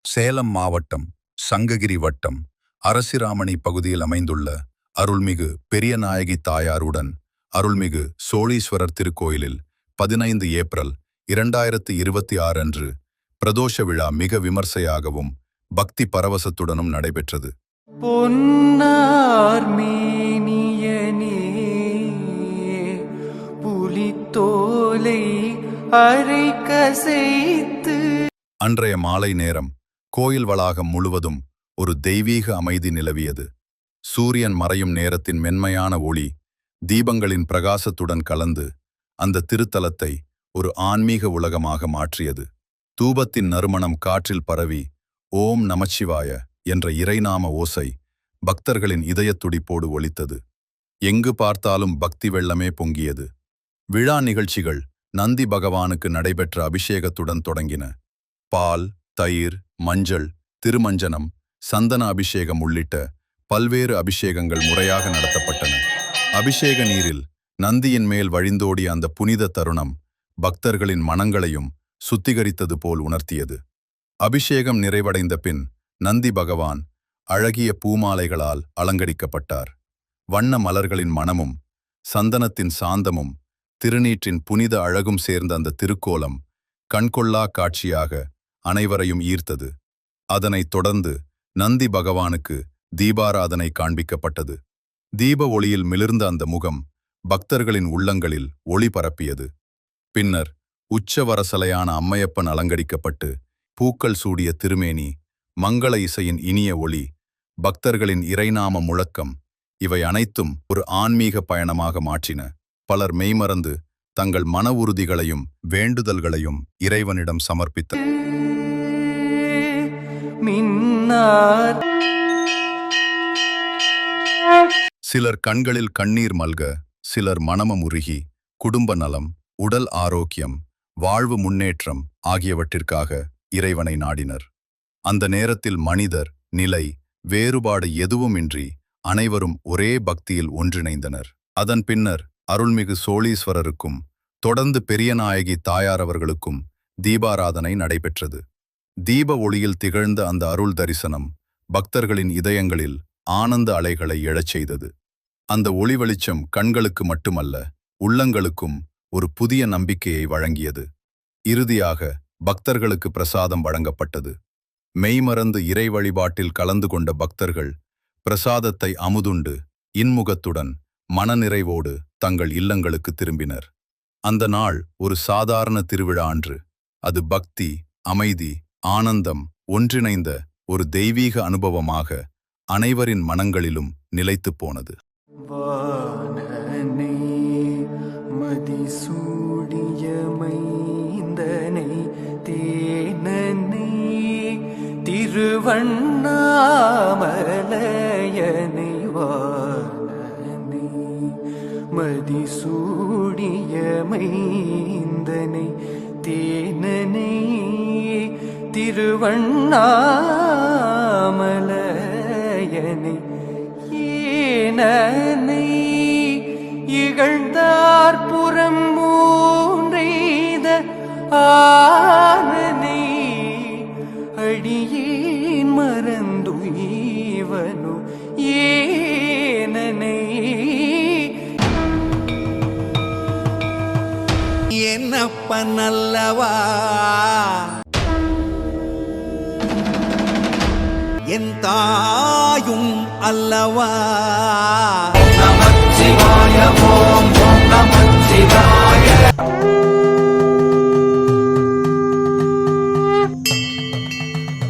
சேலம் மாவட்டம் சங்ககிரி வட்டம் அரசிராமணி பகுதியில் அமைந்துள்ள அருள்மிகு பெரியநாயகி தாயாருடன் அருள்மிகு சோழீஸ்வரர் திருக்கோயிலில் 15 ஏப்ரல் 2026 அன்று பிரதோஷ விழா மிக விமர்சையாகவும் பக்தி பரவசத்துடனும் நடைபெற்றது. பொன்னார் மேனியனே புலித்தோலை அரை கசைத்து. அன்றைய மாலை நேரம் கோயில் வளாகம் முழுவதும் ஒரு தெய்வீக அமைதி நிலவியது. சூரியன் மறையும் நேரத்தின் மென்மையான ஒளி தீபங்களின் பிரகாசத்துடன் கலந்து அந்த திருத்தலத்தை ஒரு ஆன்மீக உலகமாக மாற்றியது. தூபத்தின் நறுமணம் காற்றில் பரவி ஓம் நமச்சிவாய என்ற இறைநாம ஓசை பக்தர்களின் இதயத் துடிப்போடு ஒலித்தது. எங்கு பார்த்தாலும் பக்தி வெள்ளமே பொங்கியது. விழா நிகழ்ச்சிகள் நந்தி பகவானுக்கு நடைபெற்ற அபிஷேகத்துடன் தொடங்கின. பால், தயிர், மஞ்சள், திருமஞ்சனம், சந்தன அபிஷேகம் உள்ளிட்ட பல்வேறு அபிஷேகங்கள் முறையாக நடத்தப்பட்டன. அபிஷேக நீரில் நந்தியின் மேல் வழிந்தோடிய அந்த புனித தருணம் பக்தர்களின் மனங்களையும் சுத்திகரித்தது போல் உணர்த்தியது. அபிஷேகம் நிறைவடைந்த பின் நந்தி பகவான் அழகிய பூமாலைகளால் அலங்கரிக்கப்பட்டார். வண்ண மலர்களின் மணமும் சந்தனத்தின் சாந்தமும் திருநீற்றின் புனித அழகும் சேர்ந்த அந்த திருக்கோலம் கண்கொள்ளா காட்சியாக அனைவரையும் ஈர்த்தது. அதனைத் தொடர்ந்து நந்தி பகவானுக்கு தீபாராதனை காண்பிக்கப்பட்டது. தீப ஒளியில் மிளிர்ந்த அந்த முகம் பக்தர்களின் உள்ளங்களில் ஒளி பரப்பியது. பின்னர் உச்சவரசலையான அம்மையப்பன் அலங்கரிக்கப்பட்டு பூக்கள் சூடிய திருமேனி, மங்கள இசையின் இனிய ஒளி, பக்தர்களின் இறைநாம முழக்கம் இவை அனைத்தும் ஒரு ஆன்மீக பயணமாக மாற்றின. பலர் மெய்மறந்து தங்கள் மன உறுதிகளையும் வேண்டுதல்களையும் இறைவனிடம் சமர்ப்பித்தனர். சிலர் கண்களில் கண்ணீர் மல்க, சிலர் மனமும் உருகி குடும்ப நலம், உடல் ஆரோக்கியம், வாழ்வு முன்னேற்றம் ஆகியவற்றிற்காக இறைவனை நாடினர். அந்த நேரத்தில் மனிதர், நிலை, வேறுபாடு எதுவுமின்றி அனைவரும் ஒரே பக்தியில் ஒன்றிணைந்தனர். அதன் பின்னர் அருள்மிகு சோழீஸ்வரருக்கும் தொடர்ந்து பெரியநாயகி தாயார் அவர்களுக்கும் தீபாராதனை நடைபெற்றது. தீப ஒளியில் திகழ்ந்த அந்த அருள் தரிசனம் பக்தர்களின் இதயங்களில் ஆனந்த அலைகளை எழச் செய்தது. அந்த ஒளி வெளிச்சம் கண்களுக்கு மட்டுமல்ல, உள்ளங்களுக்கும் ஒரு புதிய நம்பிக்கையை வழங்கியது. இறுதியாக பக்தர்களுக்கு பிரசாதம் வழங்கப்பட்டது. மெய்மறந்து இறை வழிபாட்டில் கலந்து கொண்ட பக்தர்கள் பிரசாதத்தை அமுதுண்டு இன்முகத்துடன் மனநிறைவோடு தங்கள் இல்லங்களுக்கு திரும்பினர். அந்த நாள் ஒரு சாதாரண திருவிழா அன்று. அது பக்தி, அமைதி, ஆனந்தம் ஒன்றிணைந்த ஒரு தெய்வீக அனுபவமாக அனைவரின் மனங்களிலும் நிலைத்துப் போனது. வானனை மதிசூடிய மைந்தனை தேனனை திருவண்ணாமலையனை வானனை மதிசூடிய மைந்தனை தேனனை திருவண்ணாமலையனை ஏனனை இகழ்ந்தார் புறம் மூன்றெய்த ஆனனை அடியேன் மறந்துய்வனு ஏனனை என்னப்பனல்லவா என் தாயும் அல்லவா. நமச்சிவாய